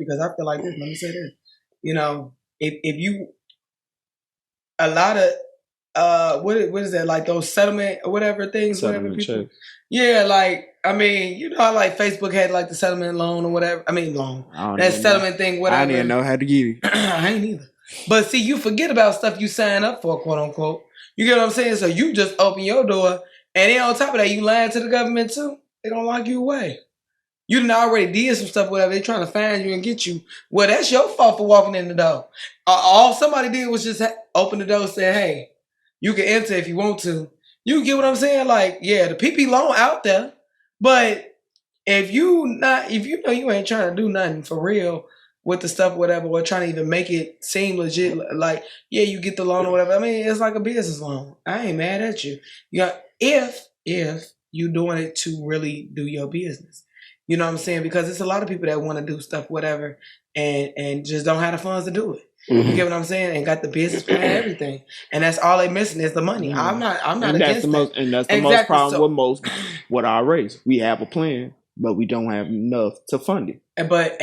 because I feel like this. Let me say this. You know, if you a lot of what is that, like those settlement or whatever things, Settlement whatever people. check. Yeah, like I mean, you know how like Facebook had like the settlement loan or whatever. I mean loan. That settlement thing, whatever. I didn't know how to get it. I ain't either. But see, you forget about stuff you sign up for, quote unquote. You get what I'm saying? So you just open your door, and then on top of that, you lying to the government too. They don't lock you away. You done already did some stuff, whatever. They trying to find you and get you. Well, that's your fault for walking in the door. All somebody did was just open the door and say, hey, you can enter if you want to. You get what I'm saying? Like, yeah, the PP loan out there, but if you know you ain't trying to do nothing for real with the stuff, whatever, or trying to even make it seem legit, like, yeah, you get the loan or whatever. I mean, it's like a business loan. I ain't mad at you. You got if you doing it to really do your business. You know what I'm saying? Because it's a lot of people that want to do stuff, whatever, and just don't have the funds to do it. You get what I'm saying? And got the business plan, everything, and that's all they missing is the money. I'm not And against that. And that's the most problem with our race. We have a plan, but we don't have enough to fund it. But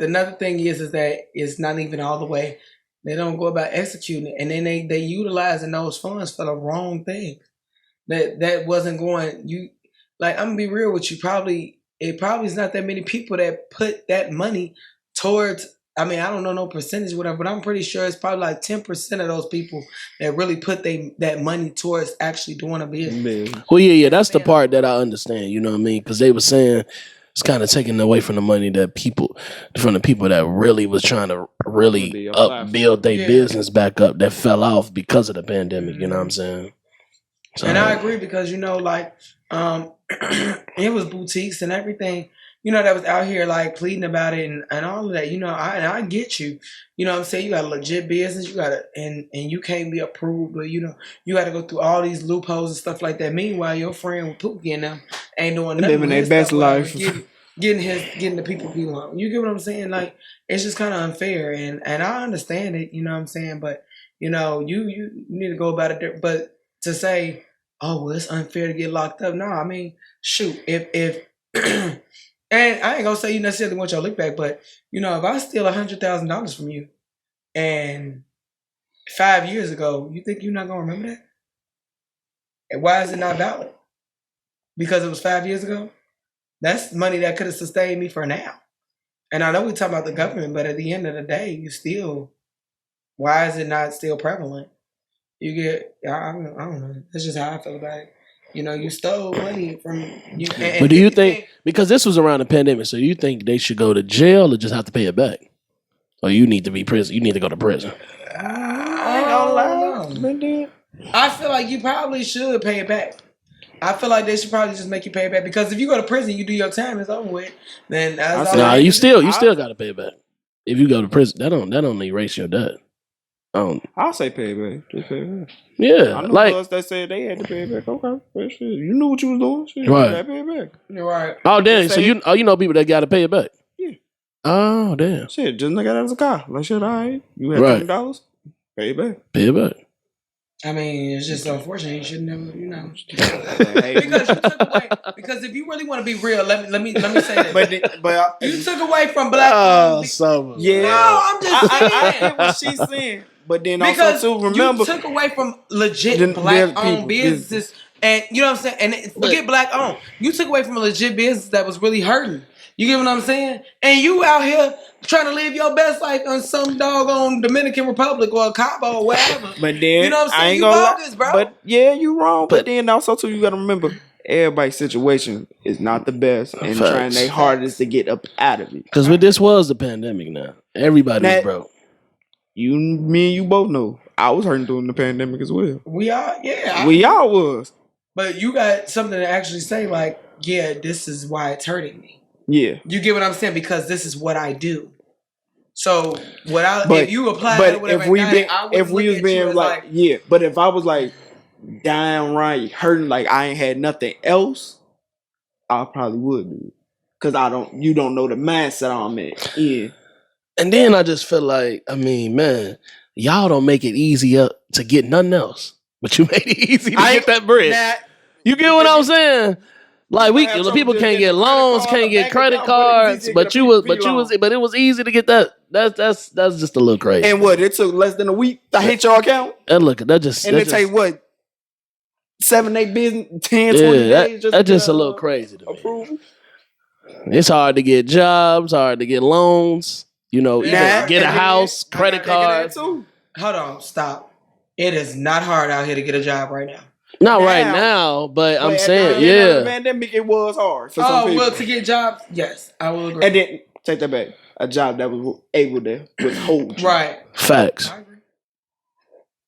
another thing is that it's not even all the way. They don't go about executing it, and then they utilizing those funds for the wrong thing. That wasn't going. I'm gonna be real with you. It probably is not that many people that put that money towards. I mean, I don't know no percentage, whatever, but I'm pretty sure it's probably like 10% of those people that really put that money towards actually doing a business. Well, yeah, that's the part that I understand. You know what I mean? Because they were saying it's kind of taking away from the money that from the people that really was trying to really build their business back up that fell off because of the pandemic. You know what I'm saying? So, and I agree because it was boutiques and everything, that was out here like pleading about it and all of that. I get you. You know what I'm saying? You got a legit business. You got and you can't be approved, but you got to go through all these loopholes and stuff like that. Meanwhile, your friend with Pookie and them ain't doing nothing. Living their best life. Getting the people belong. You get what I'm saying? Like, it's just kind of unfair, and I understand it. You know what I'm saying? But you need to go about it. But to say, oh, well, it's unfair to get locked up. No, I mean, shoot, if and I ain't gonna say you necessarily want your lick back, but if I steal $100,000 from you, and 5 years ago, you think you're not gonna remember that? And why is it not valid? Because it was 5 years ago. That's money that could have sustained me for now. And I know we talk about the government, but at the end of the day, why is it not still prevalent? You get, I don't know. That's just how I feel about it. You stole money from you. But do you think, because this was around the pandemic, so you think they should go to jail or just have to pay it back? Or you need to be prison? You need to go to prison? I ain't gonna lie. I feel like you probably should pay it back. I feel like they should probably just make you pay it back, because if you go to prison, you do your time, it's over with. Then you still got to pay it back. If you go to prison, that don't erase your debt. I'll say pay it back. Just pay it back. Yeah, I know us that said they had to pay it back. Okay, but shit, you knew what you was doing. Shit, right, you gotta pay it back. You're right. Oh damn! So you know people that got to pay it back. Yeah. Oh damn! Shit, just look at it as a car. Like shit, all right. You had $20, pay it back. Pay it back. I mean, it's just unfortunate. You should never, because you took away. Because if you really want to be real, let me say that. but you took away from black. Yeah. No, I'm just saying. I get what she's saying, but then because also too, remember, you took away from legit black-owned businesses, and you know what I'm saying. And forget black-owned. You took away from a legit business that was really hurting. You get what I'm saying? And you out here trying to live your best life on some doggone Dominican Republic or Cabo or whatever. But then, you know what I'm saying? I ain't gonna bogus, bro. But yeah, you wrong. But then also too, you gotta remember, everybody's situation is not the best, and trying their hardest to get up out of it. Because this was the pandemic now. Everybody's broke. Me and you both know. I was hurting during the pandemic as well. We all was. But you got something to actually say, like, yeah, this is why it's hurting me. Yeah, you get what I'm saying, because this is what I do. So if you apply, but if we was being like, yeah, but if I was like downright hurting, like I ain't had nothing else, I probably would do it, because you don't know the mindset I'm in. Yeah, and then I just feel like, I mean, man, y'all don't make it easier to get nothing else, but you made it easy to get that bread. You get what I'm saying? Like have people trouble can't just get getting a loans, credit can't get card, credit bank account, cards, but it was easy to get that. That's just a little crazy. And what, it took less than a week to hit your account? And look, that just And that it just, take what, 7, 8 business, 10, 20 yeah, days just that's to just get a little crazy to me. approval? It's hard to get jobs, hard to get loans. You know, even Nah, get a and house, then, credit I gotta think of cards. that too. Hold on, stop. It is not hard out here to get a job right now. Not right now, but I'm at saying, the beginning of the yeah. pandemic, it was hard for some people. Well, to get jobs, yes, I will agree. And then, take that back, a job that was able to withhold you. Right. Facts. I agree.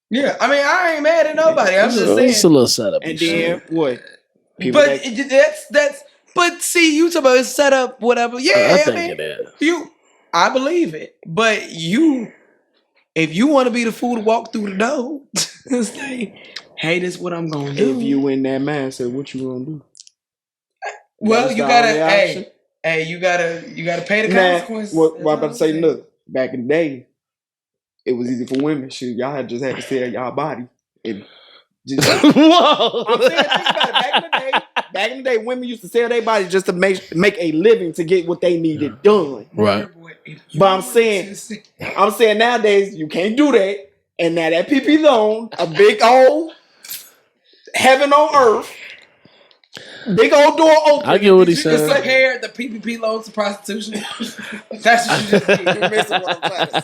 Yeah, I mean, I ain't mad at nobody. I'm just saying. It's a little setup. And then, what? But but see, you talk about it's set up, whatever. Yeah, I think it is. I believe it. But if you want to be the fool to walk through the door, say, hey, this is what I'm gonna do. If you in that mindset, what you gonna do? Well, you gotta, you gotta pay the consequences. What I'm about to say, look, back in the day, it was easy for women. Shit, y'all just had to sell y'all body. Whoa! I'm saying, think about it. Back in the day, women used to sell their body just to make a living to get what they needed done. Right. But I'm saying nowadays you can't do that. And now that PP loan, a big old heaven on earth, big old door open. I get what he's You can saying. compare the PPP loans to prostitution. That's what you just did. You're missing what I'm trying to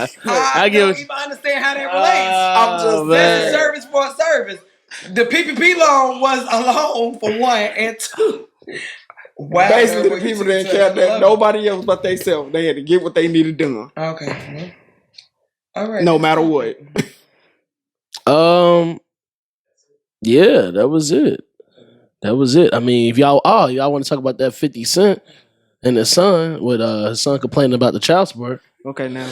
say. I don't even understand how that relates. I'm just That's a service for a service. The PPP loan was a loan for one, and two. Wow, basically, the people didn't care that nobody else but themselves. They had to get what they needed done. Okay. All right. No matter what. Yeah, that was it. I mean, if y'all want to talk about that 50 Cent and his son with his son complaining about the child support. Okay, now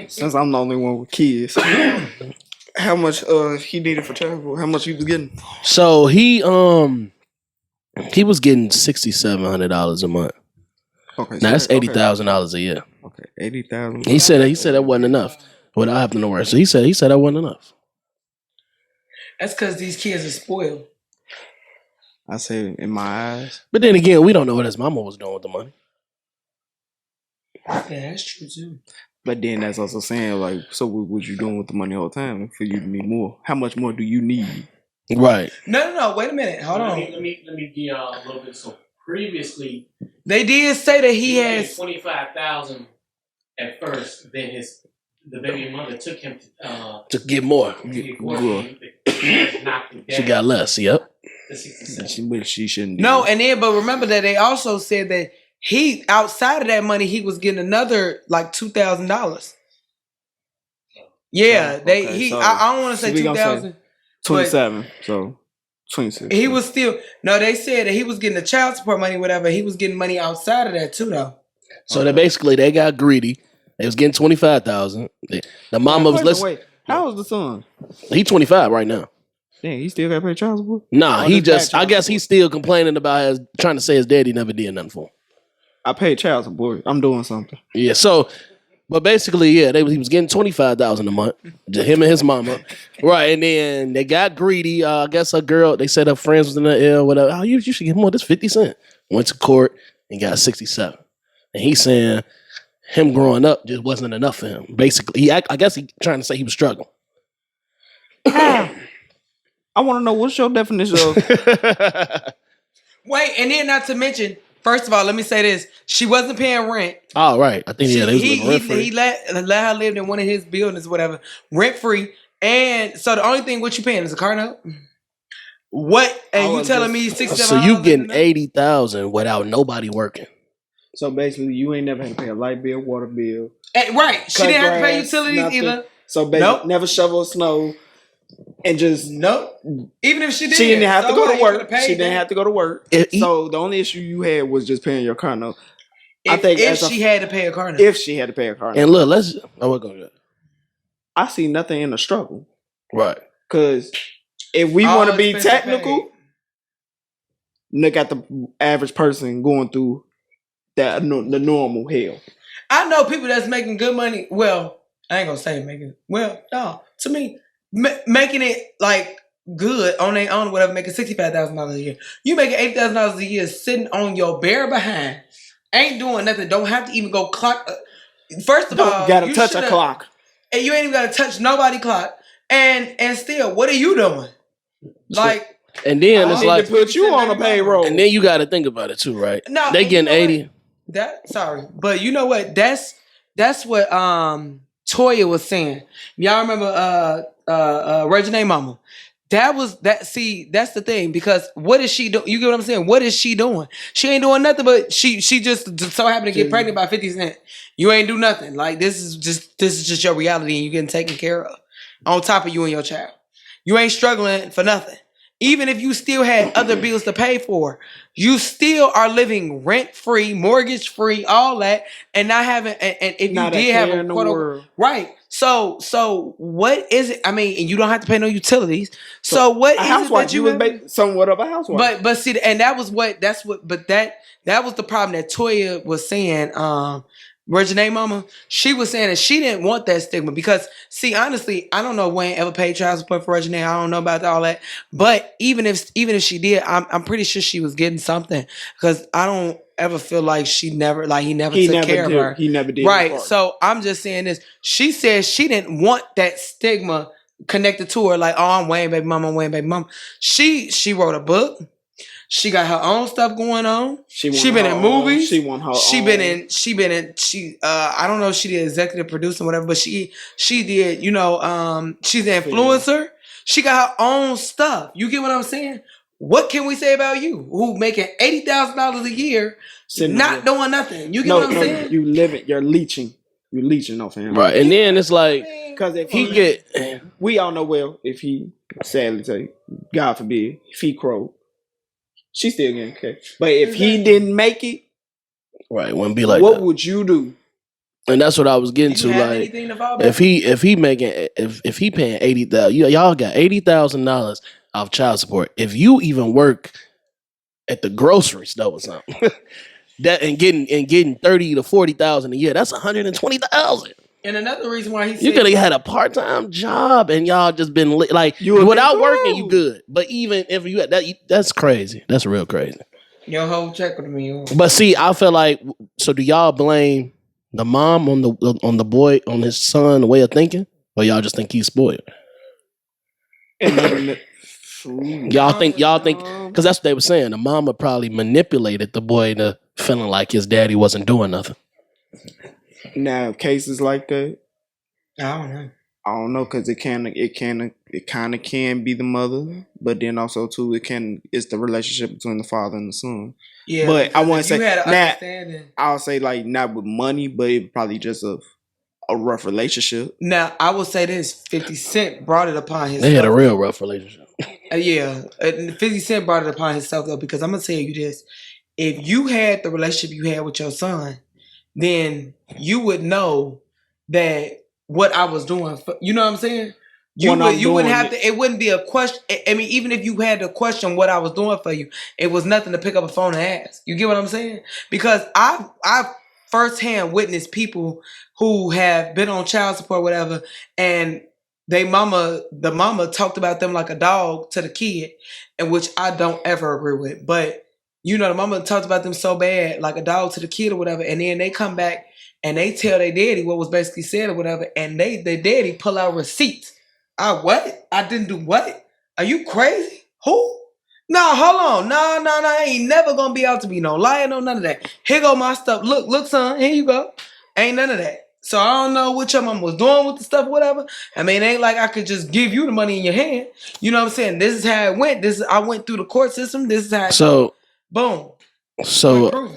since I'm the only one with kids, how much he needed for child support? How much he was getting? So he was getting $6,700 a month. Okay, now that's $80,000 a year. Okay, 80,000. He said that wasn't enough without having to work. So he said that wasn't enough. That's because these kids are spoiled. I say in my eyes. But then again, we don't know what his mama was doing with the money. Yeah, that's true too. But then that's also saying, like, so what was you doing with the money all the time for you to need more? How much more do you need? Right. No. Wait a minute. Hold on. Let me give y'all a little bit. So previously, they did say that he has $25,000 at first. Then the baby mother took him to get more. She got less. Yep. She shouldn't. No, but remember that they also said that he outside of that money he was getting another like $2,000. Yeah, I don't want to say 2,000. 27. So 26. He was still they said that he was getting the child support money, whatever. He was getting money outside of that too, though. So they got greedy. They was getting 25,000. The mama was listening. Wait, how old is the son? He 25 right now. Dang, he still got to pay child support? Nah, I guess he's still complaining about trying to say his daddy never did nothing for him. I paid child support. I'm doing something. Yeah, so, but basically, yeah, he was getting $25,000 a month, just him and his mama, right? And then they got greedy. I guess her girl, they said her friends was in the air, whatever. Oh, you should get more. This 50 Cent. Went to court and got 67. And he's saying him growing up just wasn't enough for him. Basically, I guess he trying to say he was struggling. I want to know what's your definition of. Wait, and then not to mention. First of all, let me say this: she wasn't paying rent. Oh, right. I think they was living rent free. He let her live in one of his buildings, whatever, rent free. And so the only thing what you paying is a car note. What? And you telling me $67? So you getting $80,000 without nobody working? So basically, you ain't never had to pay a light bill, water bill. Right? She didn't have to pay utilities either. So basically, never shovel snow. And just even if she didn't have to go to work. She didn't have to go to work. So the only issue you had was just paying your car note. If she had to pay a car note. If she had to pay a car note. And look, we're going to. I see nothing in the struggle. Right. Because if we want to be technical, look at the average person going through the normal hell. I know people that's making good money. Well, I ain't gonna say making. Well, no, to me. Making it like good on their own, whatever, making $65,000 a year. You making $80,000 a year sitting on your bare behind, ain't doing nothing. Don't have to even go clock. First of all, gotta you touch a clock, and you ain't even gotta touch nobody clock. And still, what are you doing? Like, and then it's like to put you on a payroll, and then you got to think about it too, right? No, they getting 80. But you know what? That's what Toya was saying. Y'all remember Reginae Mama? That's the thing, because what is she doing? You get what I'm saying? What is she doing? She ain't doing nothing, but she just so happened to get pregnant by 50 Cent. You ain't do nothing. Like, this is just your reality, and you getting taken care of on top of you and your child. You ain't struggling for nothing. Even if you still had other bills to pay for, you still are living rent free, mortgage free, all that, and not having. And if you did have a quote unquote, right. So what is it? I mean, and you don't have to pay no utilities. So what is it that you was somewhat of a housewife? But see, and that was that was the problem that Toya was saying. Reginae Mama, she was saying that she didn't want that stigma because, see, honestly, I don't know if Wayne ever paid child support for Reginae. I don't know about all that. But even if she did, I'm pretty sure she was getting something, because I don't ever feel like he never took care of her. He never did. Right. So I'm just saying this. She said she didn't want that stigma connected to her, like, oh, I'm Wayne baby mama, Wayne baby mama. She wrote a book. She got her own stuff going on. She been in movies. She won her She own. been in. I don't know if she did executive producing, whatever, but she did. You know, she's an influencer. She got her own stuff. You get what I'm saying? What can we say about you, who making $80,000 a year, not doing nothing? You get what I'm saying? You living. You're leeching. You're leeching off him. Right, and then it's like, because if we all know well, if he, sadly say, God forbid, if he crowed, she still getting catch. But if he didn't make it, right, it wouldn't be like what that. would you do? And that's what I was getting to. Like, if he paying 80,000, y'all got $80,000 off child support. If you even work at the grocery store or something, that and getting 30 to 40,000 a year, that's 120,000. And another reason why you could have had a part-time job and y'all just been like, without working, you good. But even if you had that, that's crazy. That's real crazy. Your whole check with me. But see, I feel like, so do y'all blame the mom on the boy, on his son way of thinking, or y'all just think he's spoiled? Y'all think because that's what they were saying. The mama probably manipulated the boy to feeling like his daddy wasn't doing nothing. Now, cases like that, I don't know, because it kind of can be the mother, but then also too it's the relationship between the father and the son. Yeah, but I want to say I'll say like not with money, but it probably just a rough relationship. Now I will say this: 50 Cent brought it upon himself. They had a real rough relationship. Yeah, 50 Cent brought it upon himself though, because I'm gonna tell you this: if you had the relationship you had with your son, then you would know that what I was doing. You know what I'm saying? You wouldn't have to. It wouldn't be a question. I mean, even if you had to question what I was doing for you, it was nothing to pick up a phone and ask. You get what I'm saying? Because I've firsthand witnessed people who have been on child support, whatever, and the mama talked about them like a dog to the kid, and which I don't ever agree with. But you know, the mama talked about them so bad, like a dog to the kid or whatever, and then they come back and they tell their daddy what was basically said or whatever, and their daddy pull out receipts. What? I didn't do what? Are you crazy? Who? No, hold on. No, I ain't never gonna be out to be no liar, no none of that. Here go my stuff. Look, son, here you go. Ain't none of that. So I don't know what your mom was doing with the stuff, whatever. I mean, it ain't like I could just give you the money in your hand. You know what I'm saying? This is how it went. I went through the court system. This is how it so boom. So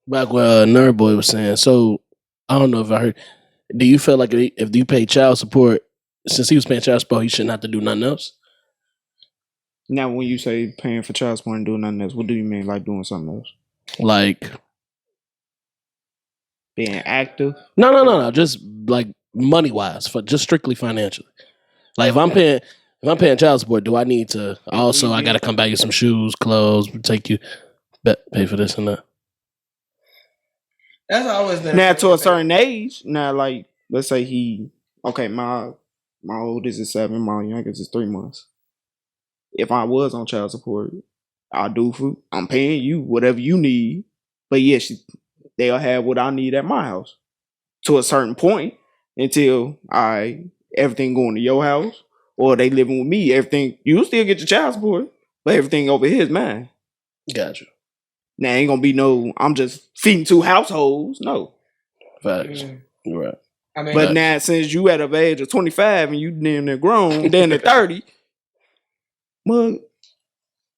back when Nerd Boy was saying, so I don't know if I heard. Do you feel like if you pay child support, since he was paying child support, he shouldn't have to do nothing else? Now, when you say paying for child support and doing nothing else, what do you mean, like doing something else? Like being active? No. Just like money wise, for just strictly financially. Like if I'm paying child support, do I need to also? I got to come buy you some shoes, clothes, take you, pay for this and that. That's always been. Now to a certain age, now like let's say my oldest is 7, my youngest is 3 months. if I was on child support, I'm paying you whatever you need. But yes, they'll have what I need at my house to a certain point until everything going to your house or they living with me. Everything you still get your child support, but everything over here is mine. Gotcha. Now ain't gonna be no. I'm just feeding 2 households. No. Facts. Right. I mean, But now since you at the age of 25 and you damn near grown, then at 30, well, an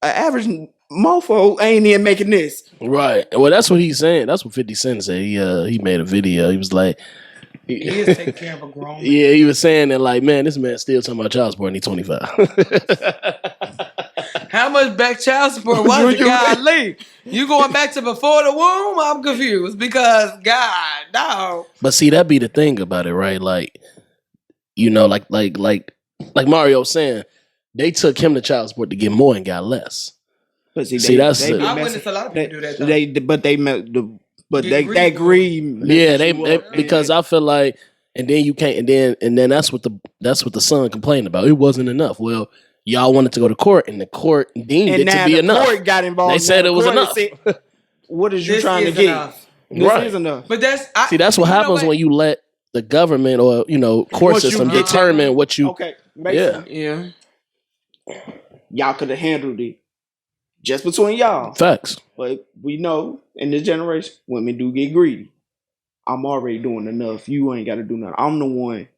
average mofo ain't even making this. Right. Well, that's what he's saying. That's what 50 Cent said. He made a video. He was like, he is taking care of a grown man. yeah, he was saying that like, man, this man still talking about child support and he's 25. How much back child support was it? Golly. You going back to before the womb? I'm confused because God, no. But see, that be the thing about it, right? Like, you know, like Mario was saying, they took him to child support to get more and got less. But See, that's they it. I witnessed a lot of people do that. Though. That greed. Yeah, they because I feel like, and then you can't, and then that's what the son complained about. It wasn't enough. Well, y'all wanted to go to court, and the court deemed it to be enough. Court got involved. They said it was enough. What is you This trying to is get? enough. This is enough. But that's what happens when you let the government or court What you system get. determine what you. Okay. Yeah. Y'all could have handled it just between y'all. Facts. But we know in this generation, women do get greedy. I'm already doing enough. You ain't got to do nothing. I'm the one.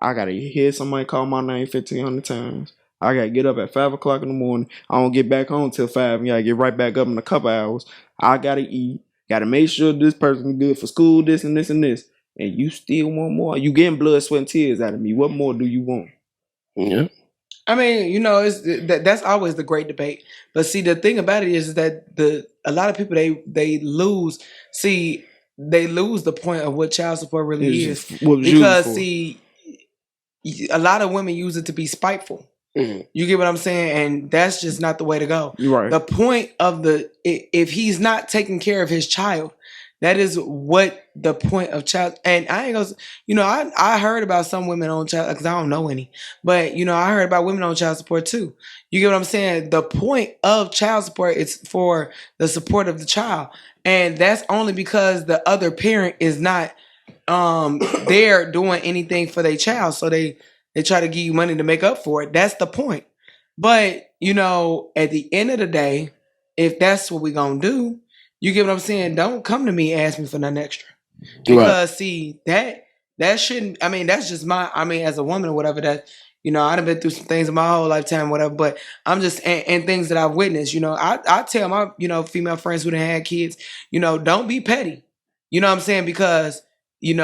I got to hear somebody call my name 1,500 times. I got to get up at 5 o'clock in the morning. I don't get back home till 5. And I get right back up in a couple hours. I got to eat. Got to make sure this person is good for school, this and this and this. And you still want more. You getting blood, sweat, and tears out of me. What more do you want? Yeah. I mean, that's always the great debate. But see, the thing about it is that a lot of people they lose. See, they lose the point of what child support really is because see, a lot of women use it to be spiteful. Mm-hmm. You get what I'm saying, and that's just not the way to go. You're right. The point of if he's not taking care of his child. That is what the point of child. And I ain't gonna, I heard about some women on child because I don't know any, but I heard about women on child support too. You get what I'm saying? The point of child support is for the support of the child, and that's only because the other parent is not there doing anything for their child, so they try to give you money to make up for it. That's the point. But at the end of the day, if that's what we're gonna do. You get what I'm saying? Don't come to me and ask me for nothing extra. Because see, that shouldn't, I mean, that's just as a woman or whatever, that, I've been through some things in my whole lifetime, whatever, but I'm just, and things that I've witnessed, I tell my, female friends who done had kids, don't be petty. You know what I'm saying? Because, you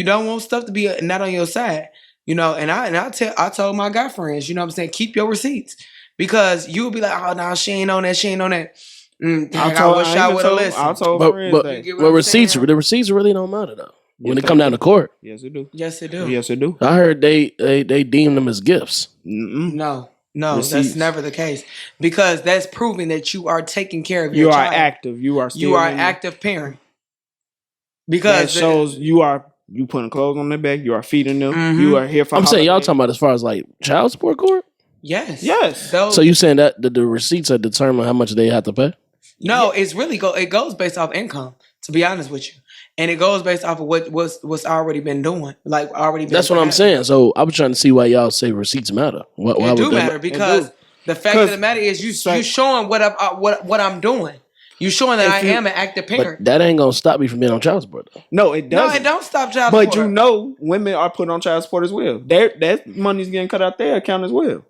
don't want stuff to be not on your side, and I told my guy friends, you know what I'm saying? Keep your receipts, because you'll be like, oh, no, she ain't on that. I wish I would have listened. But receipts really don't matter though. When it come down to court. Yes, it do. Yes, it do. Yes, it do. I heard they deem them as gifts. No, that's never the case, because that's proving that you are taking care of your child. You are active. You are an active parent. Because that shows you putting clothes on their back. You are feeding them. Mm-hmm. You are here for. I'm saying y'all talking about as far as like child support court. Yes. So you saying that the receipts are determine how much they have to pay? No, it's really it goes based off income, to be honest with you. And it goes based off of what's already been doing. Like already been. That's what I'm saying. So I was trying to see why y'all say receipts matter. Why it do matter because the fact of the matter is you showing what I'm doing. You showing that I am an active parent. But that ain't gonna stop me from being on child support though. No, it doesn't. No, it don't stop child support. But women are put on child support as well. That money's getting cut out their account as well.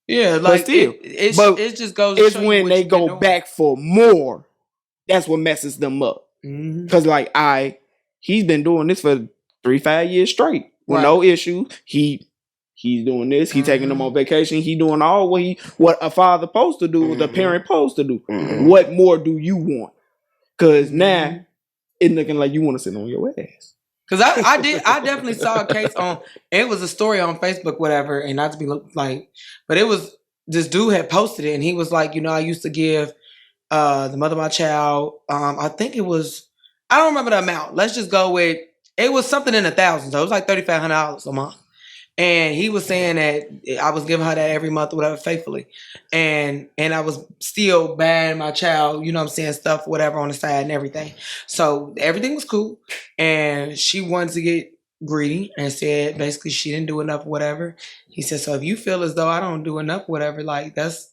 Yeah, like still, it just goes. It's when they go back for more. That's what messes them up. Because he's been doing this for 3-5 years straight with no issues. He's doing this. He's taking them on vacation. He doing all what a father supposed to do, what a parent supposed to do. What more do you want? Because now it's looking like you want to sit on your ass. Because I definitely saw a case it was a story on Facebook, whatever, and not to be like, but it was, this dude had posted it, and he was like, I used to give the mother of my child, I think it was, I don't remember the amount. Let's just go with, it was something in the thousands, so it was like $3,500 a month. And he was saying that I was giving her that every month or whatever faithfully. And I was still buying my child, you know what I'm saying, stuff, whatever on the side and everything. So everything was cool. And she wanted to get greedy and said basically she didn't do enough, whatever. He said, so if you feel as though I don't do enough, whatever, like that's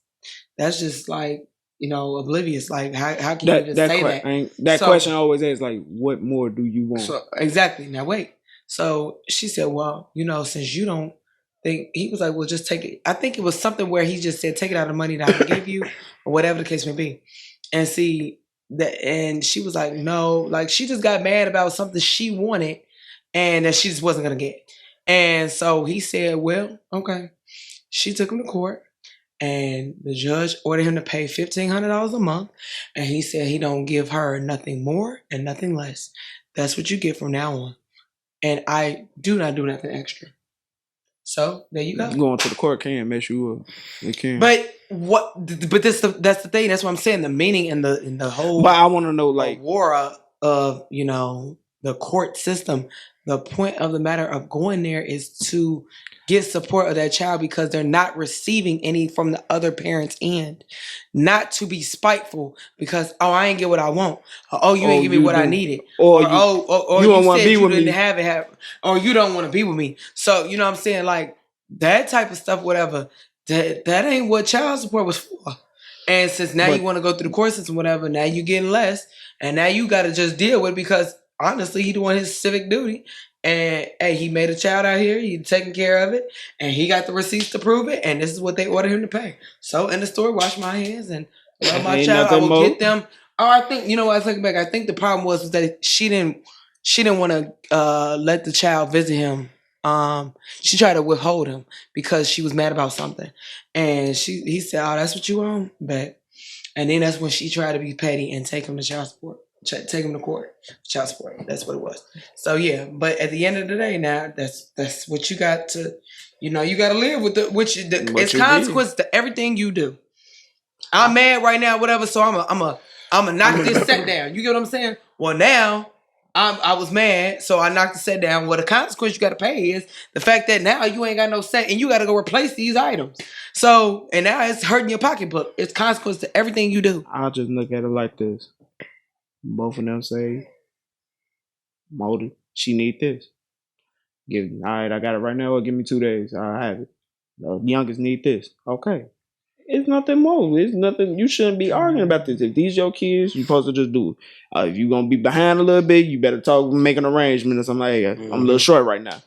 just like, you know, oblivious. Like how can you just say that? That question always is like, what more do you want? So exactly. Now wait. So she said, well, you know, since you don't think, he was like, well, just take it. I think it was something where he just said, take it out of the money that I give you, or whatever the case may be. And see that, and she was like, no, like she just got mad about something she wanted and that she just wasn't gonna get. And so he said, well, okay. She took him to court. And the judge ordered him to pay $1,500 a month. And he said he don't give her nothing more and nothing less. That's what you get from now on. And I do not do nothing extra. So there you go. Going to the court can mess you up. It can. But what? But that's the thing. That's what I'm saying. The meaning in the whole. But I want to know, like, war of you know the court system. The point of the matter of going there is to get support of that child because they're not receiving any from the other parent's end. Not to be spiteful because, oh, I ain't get what I want. Or, oh, you ain't give me what I needed. Or you don't want to be with me. Or you don't want to be with me. So, you know what I'm saying? Like, that type of stuff, whatever, that ain't what child support was for. And since now you want to go through the court system, whatever, now you getting less. And now you got to just deal with it because, honestly, he doing his civic duty. And hey, he made a child out here. He taking care of it, and he got the receipts to prove it. And this is what they ordered him to pay. So in the store, wash my hands and love my child. I will get them. Oh, I think you know what I was looking back. I think the problem was that she didn't want to let the child visit him. She tried to withhold him because she was mad about something, and he said, "Oh, that's what you want, bet." And then that's when she tried to be petty and take him to child support. Take him to court, child support. That's what it was. So yeah, but at the end of the day, now that's what you got to, you know, you got to live with it's consequence to everything you do. I'm mad right now, whatever. So I'm a knock this set down. You get what I'm saying? Well, now I was mad, so I knocked the set down. Well, the consequence you got to pay is the fact that now you ain't got no set, and you got to go replace these items. So and now it's hurting your pocketbook. It's consequence to everything you do. I'll just look at it like this. Both of them say, Modi, she need this. All right, I got it right now, or give me 2 days. I have it. The youngest need this. Okay. It's nothing more. It's nothing. You shouldn't be arguing about this. If these your kids, you're supposed to just do it. If you're going to be behind a little bit, you better make an arrangement or something like that. I'm a little short right now.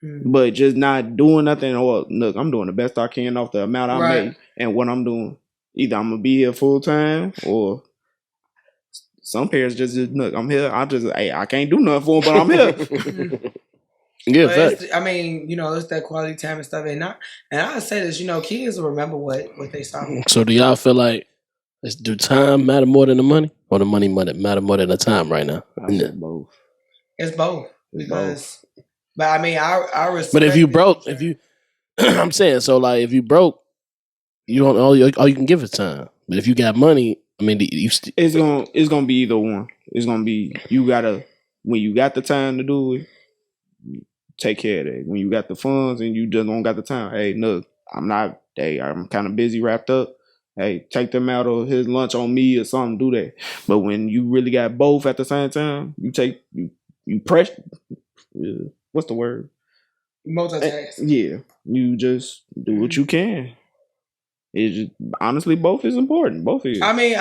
But just not doing nothing, or look, I'm doing the best I can off the amount I make and what I'm doing. Either I'm going to be here full time or... Some parents just look, I'm here. I can't do nothing for them, but I'm here. Yeah, I mean, you know, it's that quality time and stuff. And I say this, you know, kids will remember what they saw. So do y'all feel like do time matter more than the money, or the money matter more than the time right now? Both. It's both because, but I mean, I respect. But if you broke, I'm saying so, like if you broke, you don't all you can give is time. But if you got money. I mean, it's gonna be either one. It's gonna be when you got the time to do it, take care of that. When you got the funds and you just don't got the time, hey, look, I'm kind of busy, wrapped up. Hey, take them out of his lunch on me or something. Do that. But when you really got both at the same time, you press. What's the word? Multitask. Yeah, you just do what you can. It's just, honestly, both is important. Both is. I mean,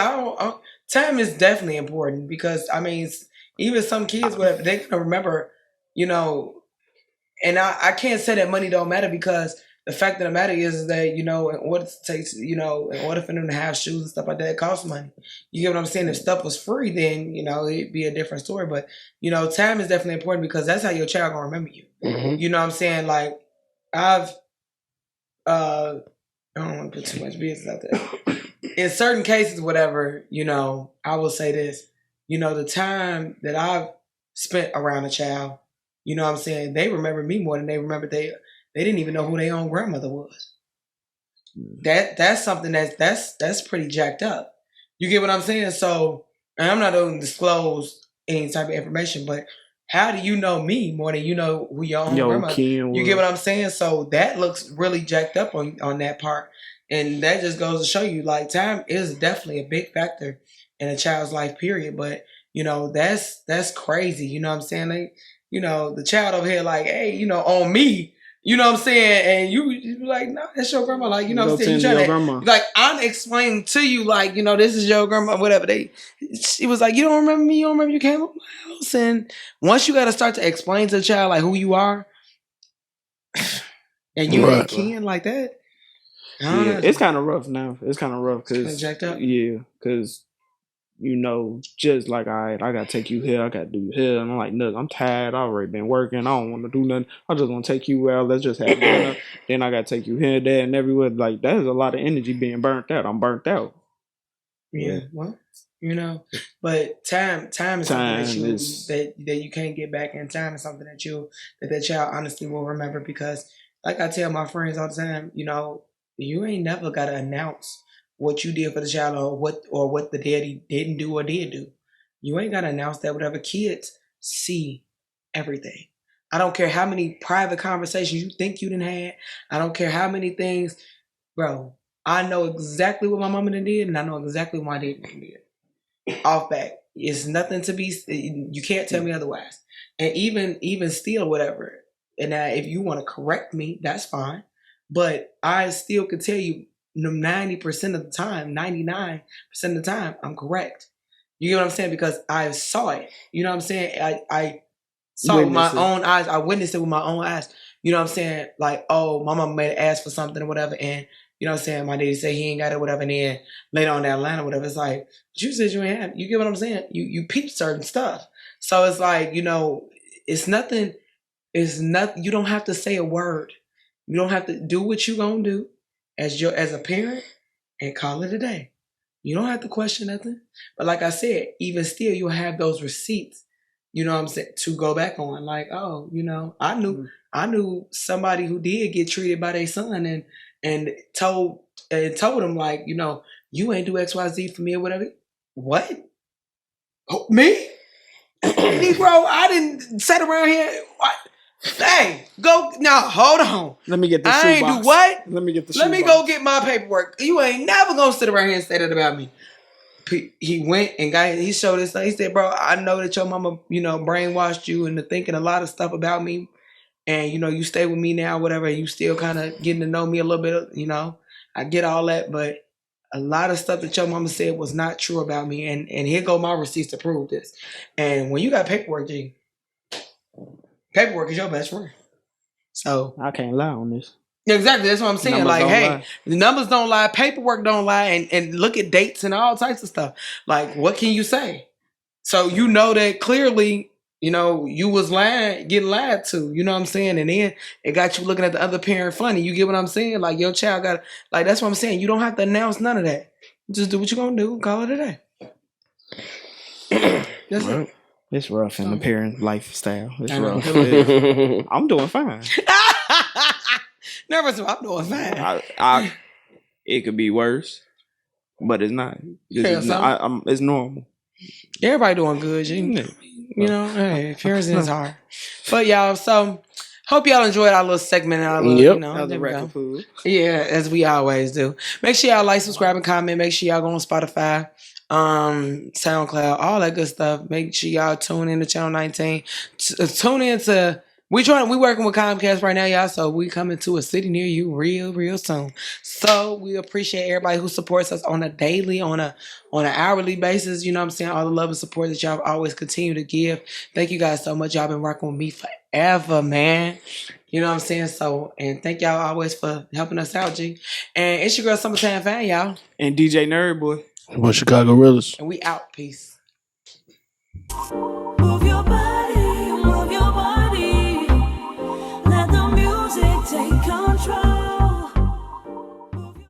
time is definitely important because I mean, even some kids, whatever, they can remember, you know. And I can't say that money don't matter because the fact of the matter is that, you know, in order for them to have shoes and stuff like that, it costs money. You get what I'm saying? If stuff was free, then, you know, it'd be a different story. But, you know, time is definitely important because that's how your child gonna remember you. Mm-hmm. You know what I'm saying? Like, I don't want to put too much business out there. In certain cases, whatever, you know, I will say this. You know, the time that I've spent around a child, you know what I'm saying, they remember me more than they remember they didn't even know who their own grandmother was. That's something that's pretty jacked up. You get what I'm saying? So, and I'm not going to disclose any type of information, but how do you know me more than you know who your own grandma? You get what I'm saying? So that looks really jacked up on that part. And that just goes to show you, like, time is definitely a big factor in a child's life, period. But, you know, that's crazy. You know what I'm saying? Like, you know, the child over here like, hey, you know, on me. You know what I'm saying? And you be like, no, that's your grandma. Like, you know what I'm saying? You trying to, like, I'm explaining to you, like, you know, this is your grandma, whatever. She was like, you don't remember me? You don't remember you came up my house? And once you got to start to explain to the child, like, who you are, and you ain't kin like that. Yeah, it's kind of rough now. It's kind of rough because, yeah, because, you know, just like, all right, I got to take you here, I got to do here. And I'm like, look, I'm tired. I already been working. I don't want to do nothing. I just want to take you out. Let's just have dinner. Then I got to take you here, there, and everywhere. Like, there's a lot of energy being burnt out. I'm burnt out. Yeah, well, you know, but time is something that you can't get back, and time is something that child honestly will remember, because, like I tell my friends all the time, you know, you ain't never got to announce what you did for the child or what the daddy didn't do or did do. You ain't got to announce that. Whatever, kids see everything. I don't care how many private conversations you think you done had. I don't care how many things, bro. I know exactly what my mama done did, and I know exactly what my daddy did. Off back. It's nothing to be, you can't tell me otherwise. And even still, whatever. And if you want to correct me, that's fine. But I still can tell you 90% of the time, 99% of the time, I'm correct. You get what I'm saying? Because I saw it. You know what I'm saying? I saw it with my own eyes. I witnessed it with my own eyes. You know what I'm saying? Like, oh, my mama may ask for something or whatever, and you know what I'm saying, my daddy say he ain't got it, whatever, and then later on down the line or whatever, it's like, but you said you ain't have it. You get what I'm saying? You peep certain stuff. So it's like, you know, it's nothing, you don't have to say a word. You don't have to do what you gonna do as a parent and call it a day. You don't have to question nothing. But like I said, even still, you'll have those receipts, you know what I'm saying, to go back on. Like, oh, you know, I knew somebody who did get treated by their son and told him, like, you know, you ain't do XYZ for me or whatever. What? Oh, me? Negro, I didn't sit around here. What? Hey, go now. Hold on. Let me get the I ain't do what? Let me get the. Let me go get my paperwork. You ain't never gonna sit around here and say that about me. He went and he showed us. He said, "Bro, I know that your mama, you know, brainwashed you into thinking a lot of stuff about me, and you know, you stay with me now, whatever. You still kind of getting to know me a little bit. You know, I get all that, but a lot of stuff that your mama said was not true about me, and here go my receipts to prove this. And when you got paperwork, G." Paperwork is your best friend. So I can't lie on this. Exactly. That's what I'm saying. Numbers like, hey, lie. The numbers don't lie, paperwork don't lie, and look at dates and all types of stuff. Like, what can you say? So you know that clearly, you know, you was getting lied to, you know what I'm saying? And then it got you looking at the other parent funny. You get what I'm saying? Like, your child got, like, that's what I'm saying. You don't have to announce none of that. Just do what you're going to do and call it a day. That's it. It's rough in the parent lifestyle. It's rough. I'm doing fine. Nervous, I'm doing fine. It could be worse, but it's not. It's normal. Everybody doing good, you know. Hey, parenting is hard, but y'all. So hope y'all enjoyed our little segment. Our little, you know, the record food. Yeah, as we always do. Make sure y'all like, subscribe, and comment. Make sure y'all go on Spotify, SoundCloud, all that good stuff. Make sure y'all tune in to Channel 19. Tune in to. We working with Comcast right now, y'all. So we coming to a city near you real soon. So we appreciate everybody who supports us on a daily, on an hourly basis. You know what I'm saying? All the love and support that y'all always continue to give. Thank you guys so much. Y'all been working with me forever, man. You know what I'm saying? So, and thank y'all always for helping us out, G. And it's your girl Summertime Fan, y'all. And DJ Nerd Boy. What Chicago Realist. And we out. Peace.